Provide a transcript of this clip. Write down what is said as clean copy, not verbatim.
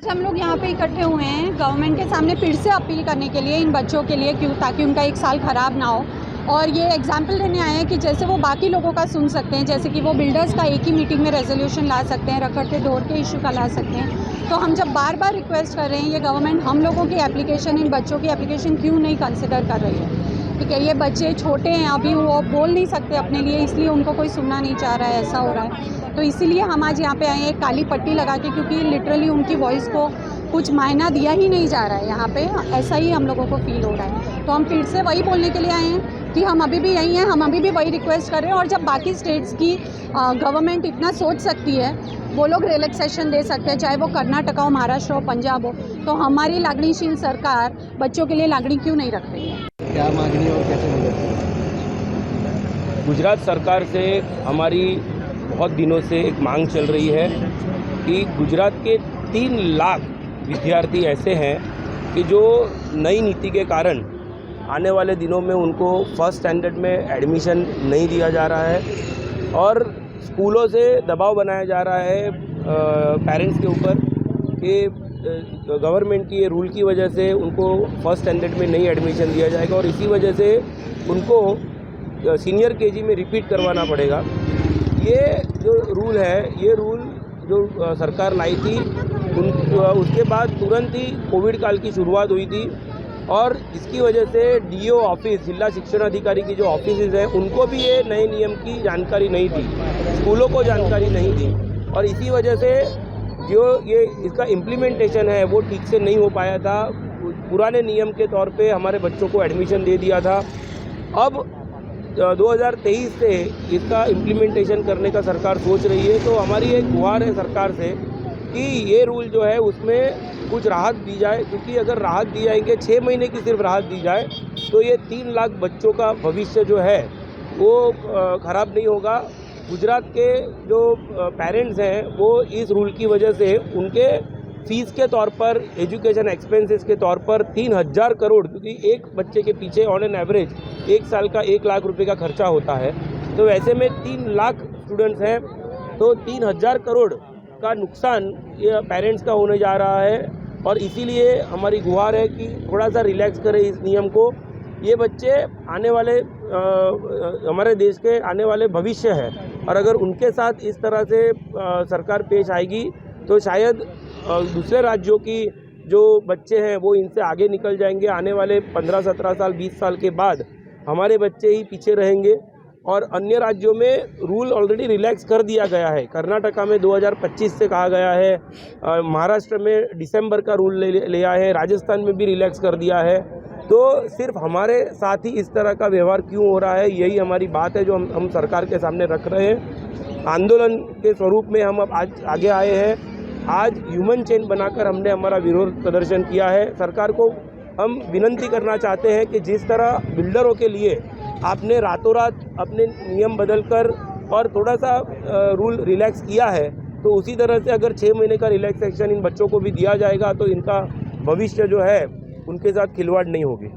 आज हम लोग यहाँ पे इकट्ठे हुए हैं गवर्नमेंट के सामने फिर से अपील करने के लिए इन बच्चों के लिए, क्यों, ताकि उनका एक साल ख़राब ना हो। और ये एग्जाम्पल देने आए हैं कि जैसे वो बाकी लोगों का सुन सकते हैं, जैसे कि वो बिल्डर्स का एक ही मीटिंग में रेजोल्यूशन ला सकते हैं, रखड़ते ढोर के इशू का ला सकते हैं। तो हम जब बार बार रिक्वेस्ट कर रहे हैं, ये गवर्नमेंट हम लोगों की एप्लीकेशन, इन बच्चों की एप्लीकेशन क्यों नहीं कंसिडर कर रही है? ठीक है, ये बच्चे छोटे हैं, अभी वो बोल नहीं सकते अपने लिए, इसलिए उनको कोई सुनना नहीं चाह रहा है, ऐसा हो रहा है। तो इसीलिए हम आज यहाँ पे आए हैं काली पट्टी लगा के, क्योंकि लिटरली उनकी वॉइस को कुछ मायना दिया ही नहीं जा रहा है यहाँ पे, ऐसा ही हम लोगों को फील हो रहा है। तो हम फिर से वही बोलने के लिए आए हैं कि हम अभी भी यही हैं, हम अभी भी वही रिक्वेस्ट कर रहे हैं। और जब बाकी स्टेट्स की गवर्नमेंट इतना सोच सकती है, वो लोग रिलैक्सेशन दे सकते हैं, चाहे वो कर्नाटक हो, महाराष्ट्र हो, पंजाब हो, तो हमारी लागणीशील सरकार बच्चों के लिए लागणी क्यों नहीं रख रही है? क्या मांगनी और कैसे मदद? गुजरात सरकार से हमारी बहुत दिनों से एक मांग चल रही है कि गुजरात के 3 लाख विद्यार्थी ऐसे हैं कि जो नई नीति के कारण आने वाले दिनों में उनको फर्स्ट स्टैंडर्ड में एडमिशन नहीं दिया जा रहा है और स्कूलों से दबाव बनाया जा रहा है पेरेंट्स के ऊपर कि गवर्नमेंट की ये रूल की वजह से उनको फर्स्ट स्टैंडर्ड में नहीं एडमिशन दिया जाएगा और इसी वजह से उनको सीनियर केजी में रिपीट करवाना पड़ेगा। ये जो रूल है, ये रूल जो सरकार लाई थी उसके बाद तुरंत ही कोविड काल की शुरुआत हुई थी और इसकी वजह से डीओ ऑफिस, जिला शिक्षण अधिकारी की जो ऑफिसेज हैं, उनको भी ये नए नियम की जानकारी नहीं थी, स्कूलों को जानकारी नहीं थी और इसी वजह से जो ये इसका इम्प्लीमेंटेशन है वो ठीक से नहीं हो पाया था। पुराने नियम के तौर पे हमारे बच्चों को एडमिशन दे दिया था। अब 2023 से इसका इम्प्लीमेंटेशन करने का सरकार सोच रही है। तो हमारी एक गुहार है सरकार से कि ये रूल जो है उसमें कुछ राहत दी जाए, क्योंकि अगर राहत दी जाएंगे, 6 महीने की सिर्फ राहत दी जाए, तो ये 3 लाख बच्चों का भविष्य जो है वो ख़राब नहीं होगा। गुजरात के जो पेरेंट्स हैं वो इस रूल की वजह से उनके फीस के तौर पर, एजुकेशन एक्सपेंसेस के तौर पर 3000 करोड़, क्योंकि एक बच्चे के पीछे ऑन एन एवरेज 1 साल का 1 लाख रुपए का खर्चा होता है, तो वैसे में 3 लाख स्टूडेंट्स हैं, तो 3000 करोड़ का नुकसान ये पेरेंट्स का होने जा रहा है। और इसीलिए हमारी गुहार है कि थोड़ा सा रिलैक्स करें इस नियम को। ये बच्चे आने वाले हमारे देश के आने वाले भविष्य है और अगर उनके साथ इस तरह से सरकार पेश आएगी तो शायद दूसरे राज्यों की जो बच्चे हैं वो इनसे आगे निकल जाएंगे। आने वाले 15-17 साल, 20 साल के बाद हमारे बच्चे ही पीछे रहेंगे और अन्य राज्यों में रूल ऑलरेडी रिलैक्स कर दिया गया है। कर्नाटका में 2025 से कहा गया है, महाराष्ट्र में दिसंबर का रूल ले आए हैं, राजस्थान में भी रिलैक्स कर दिया है। तो सिर्फ हमारे साथ ही इस तरह का व्यवहार क्यों हो रहा है, यही हमारी बात है जो हम सरकार के सामने रख रहे हैं। आंदोलन के स्वरूप में हम अब आज आगे आए हैं। आज ह्यूमन चेन बनाकर हमने हमारा विरोध प्रदर्शन किया है। सरकार को हम विनती करना चाहते हैं कि जिस तरह बिल्डरों के लिए आपने रातों रात अपने नियम बदलकर और थोड़ा सा रूल रिलैक्स किया है, तो उसी तरह से अगर 6 महीने का रिलैक्सेशन इन बच्चों को भी दिया जाएगा तो इनका भविष्य जो है उनके साथ खिलवाड़ नहीं होगी।